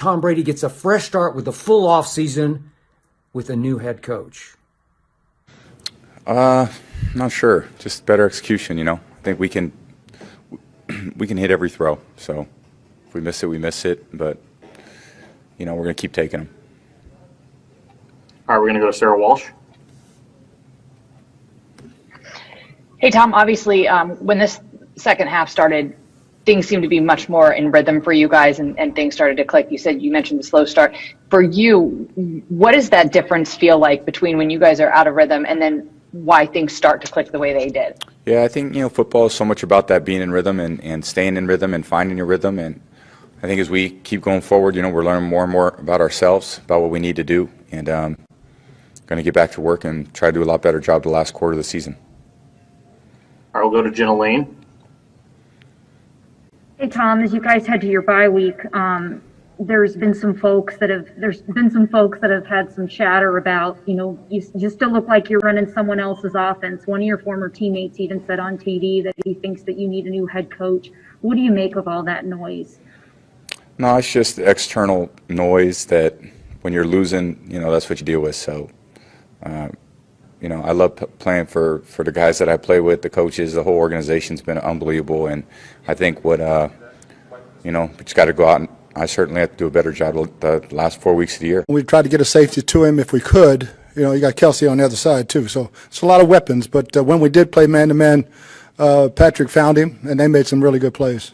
Tom Brady gets a fresh start with a full offseason with a new head coach? Not sure. Just better execution, I think we can hit every throw. So if we miss it, we miss it. But, we're going to keep taking them. All right, we're going to go to Sarah Walsh. Hey, Tom, obviously, when this second half started, things seemed to be much more in rhythm for you guys and things started to click. You mentioned the slow start. For you, what does that difference feel like between when you guys are out of rhythm and then why things start to click the way they did? Yeah, I think, football is so much about that being in rhythm and staying in rhythm and finding your rhythm. And I think as we keep going forward, we're learning more and more about ourselves, about what we need to do. And going to get back to work and try to do a lot better job the last quarter of the season. All right, we'll go to Jenna Lane. Hey, Tom, as you guys head to your bye week, there's been some folks that have had some chatter about, you still look like you're running someone else's offense. One of your former teammates even said on TV that he thinks that you need a new head coach. What do you make of all that noise? No, it's just external noise that when you're losing, that's what you deal with. So, I love playing for the guys that I play with, the coaches, the whole organization's been unbelievable. And I think we just got to go out and I certainly have to do a better job the last 4 weeks of the year. We tried to get a safety to him if we could. You got Kelsey on the other side too. So it's a lot of weapons. But when we did play man-to-man, Patrick found him, and they made some really good plays.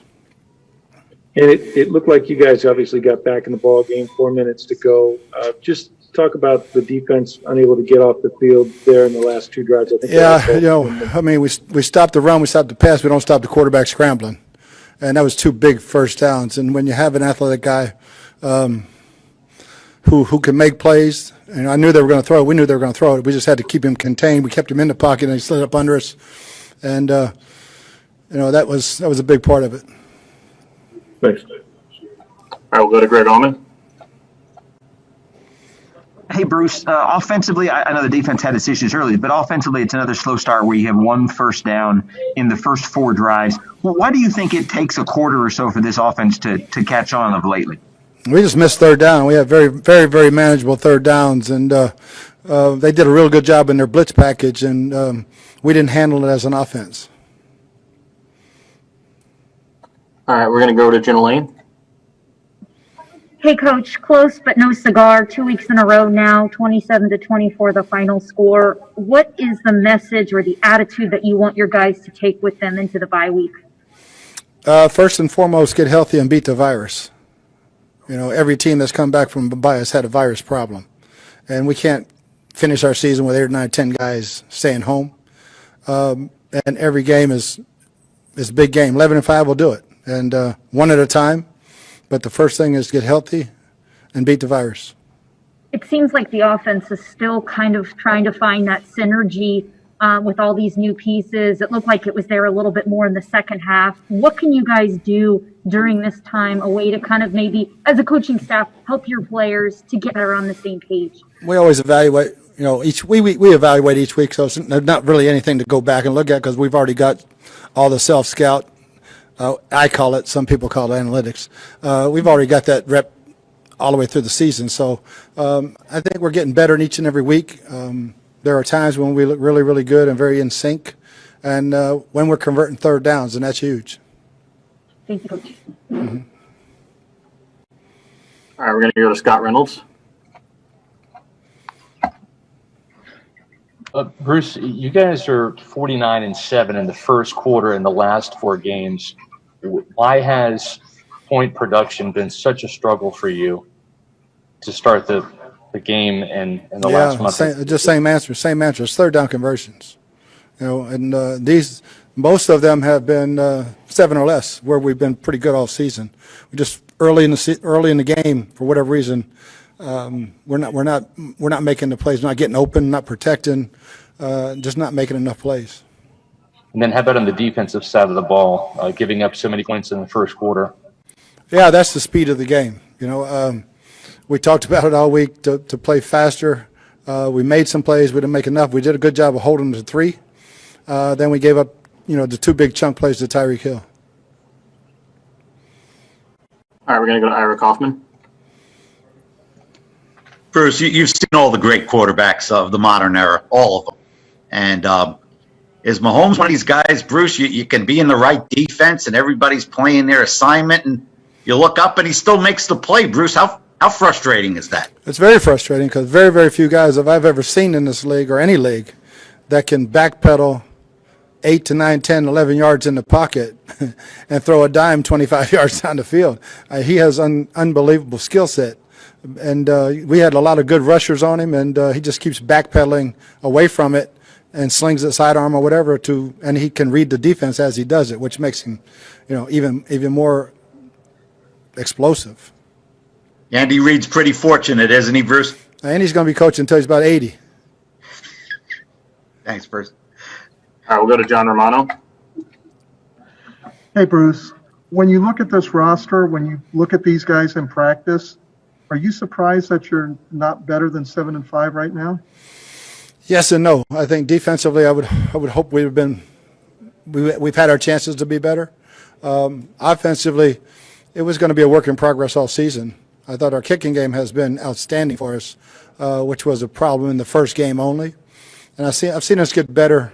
And it looked like you guys obviously got back in the ball game, 4 minutes to go. Just talk about the defense unable to get off the field there in the last two drives. I think. Yeah, we stopped the run, we stopped the pass, we don't stop the quarterback scrambling. And that was two big first downs. And when you have an athletic guy who can make plays, and I knew they were going to throw it. We knew they were going to throw it. We just had to keep him contained. We kept him in the pocket, and he slid up under us. And, that was a big part of it. Thanks. All right, we'll go to Greg Allman. Hey, Bruce, offensively, I know the defense had its issues early, but offensively, it's another slow start where you have one first down in the first four drives. Well, why do you think it takes a quarter or so for this offense to catch on of lately? We just missed third down. We have very, very, very manageable third downs, and they did a real good job in their blitz package, and we didn't handle it as an offense. All right, we're going to go to Jenna Lane. Hey, Coach, close but no cigar. 2 weeks in a row now, 27-24, the final score. What is the message or the attitude that you want your guys to take with them into the bye week? First and foremost, get healthy and beat the virus. Every team that's come back from a bye has had a virus problem. And we can't finish our season with 8 or 9, 10 guys staying home. And every game is a big game. 11-5 will do it. And one at a time. But the first thing is get healthy and beat the virus. It seems like the offense is still kind of trying to find that synergy with all these new pieces. It looked like it was there a little bit more in the second half. What can you guys do during this time, a way to kind of maybe, as a coaching staff, help your players to get better on the same page? We always evaluate, we evaluate each week, so it's not really anything to go back and look at because we've already got all the self-scout. I call it, some people call it analytics. We've already got that rep all the way through the season. So I think we're getting better in each and every week. There are times when we look really, really good and very in sync, and when we're converting third downs, and that's huge. Thank you, Coach. Mm-hmm. All right, we're going to go to Scott Reynolds. Bruce, you guys are 49-7 in the first quarter in the last four games. Why has point production been such a struggle for you to start the game in the last month? Same answer. It's third down conversions. And these most of them have been 7 or less, where we've been pretty good all season. We just early in the game, for whatever reason, we're not making the plays, not getting open, not protecting, just not making enough plays. And then how about on the defensive side of the ball, giving up so many points in the first quarter? Yeah, that's the speed of the game. We talked about it all week to play faster. We made some plays. We didn't make enough. We did a good job of holding them to 3. Then we gave up, the 2 big chunk plays to Tyreek Hill. All right, we're going to go to Ira Kaufman. Bruce, you've seen all the great quarterbacks of the modern era, all of them. And is Mahomes one of these guys, Bruce, you can be in the right defense and everybody's playing their assignment and you look up and he still makes the play, Bruce? How frustrating is that? It's very frustrating because very, very few guys that I've ever seen in this league or any league that can backpedal 8 to 9, 10, 11 yards in the pocket and throw a dime 25 yards down the field. He has unbelievable skill set. And we had a lot of good rushers on him, and he just keeps backpedaling away from it and slings it sidearm or whatever and he can read the defense as he does it, which makes him, even more explosive. Andy Reid's pretty fortunate, isn't he, Bruce? And he's going to be coaching until he's about 80. Thanks, Bruce. All right, we'll go to John Romano. Hey, Bruce. When you look at this roster, when you look at these guys in practice, are you surprised that you're not better than 7-5 right now? Yes and no. I think defensively, I would hope we've had our chances to be better. Offensively, it was going to be a work in progress all season. I thought our kicking game has been outstanding for us, which was a problem in the first game only. And I've seen us get better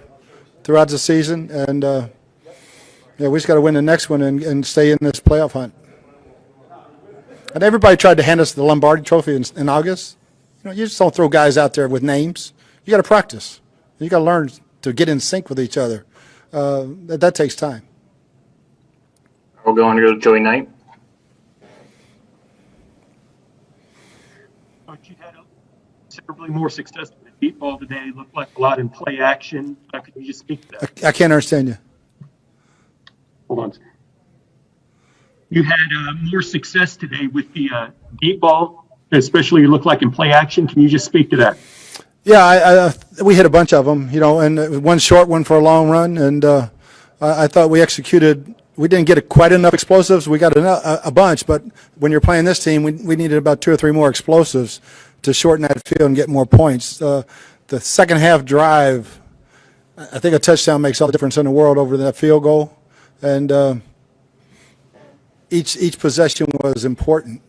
throughout the season, and we just got to win the next one and stay in this playoff hunt. And everybody tried to hand us the Lombardi Trophy in August. You just don't throw guys out there with names. You got to practice. You got to learn to get in sync with each other. That takes time. We'll go on to go to Joey Knight. You had considerably more success with the deep ball today. It looked like a lot in play action. Can you just speak to that? I can't understand you. Hold on. You had more success today with the deep ball, especially you look like in play action. Can you just speak to that? Yeah, we hit a bunch of them, and one short one for a long run, and I thought we executed. We didn't get quite enough explosives. We got a bunch, but when you're playing this team, we needed about 2 or 3 more explosives to shorten that field and get more points. The second half drive, I think a touchdown makes all the difference in the world over that field goal, and each possession was important.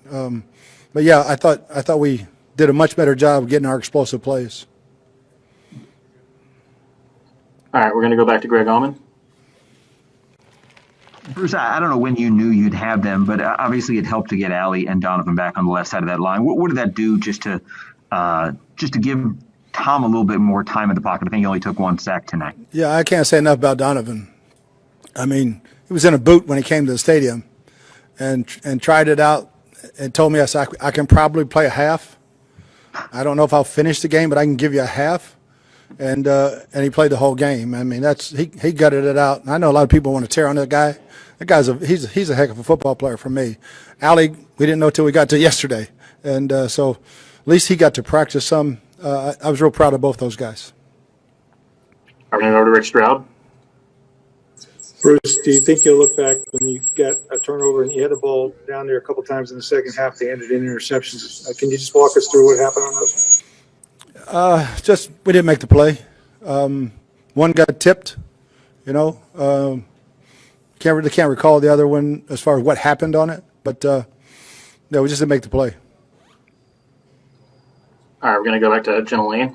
But yeah, I thought we did a much better job of getting our explosive plays. All right, we're going to go back to Greg Allman. Bruce, I don't know when you knew you'd have them, but obviously it helped to get Allie and Donovan back on the left side of that line. What did that do just to give Tom a little bit more time in the pocket? I think he only took 1 sack tonight. Yeah, I can't say enough about Donovan. I mean, he was in a boot when he came to the stadium and tried it out and told me, I can probably play a half. I don't know if I'll finish the game, but I can give you a half. And he played the whole game. I mean, he gutted it out. And I know a lot of people want to tear on that guy. That guy's he's a heck of a football player for me. Allie, we didn't know till we got to yesterday, and so at least he got to practice some. I was real proud of both those guys. I'm going to go to Rick Stroud. Bruce, do you think you'll look back when you got a turnover and you had the ball down there a couple times in the second half, they ended in interceptions? Can you just walk us through what happened on those? Just we didn't make the play. One got tipped, Can't recall the other one as far as what happened on it, but no, we just didn't make the play. All right, we're going to go back to Jenna Lane.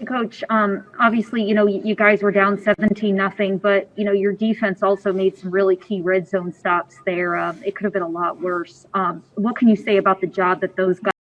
Coach, obviously, you guys were down 17-0, but, your defense also made some really key red zone stops there. It could have been a lot worse. What can you say about the job that those guys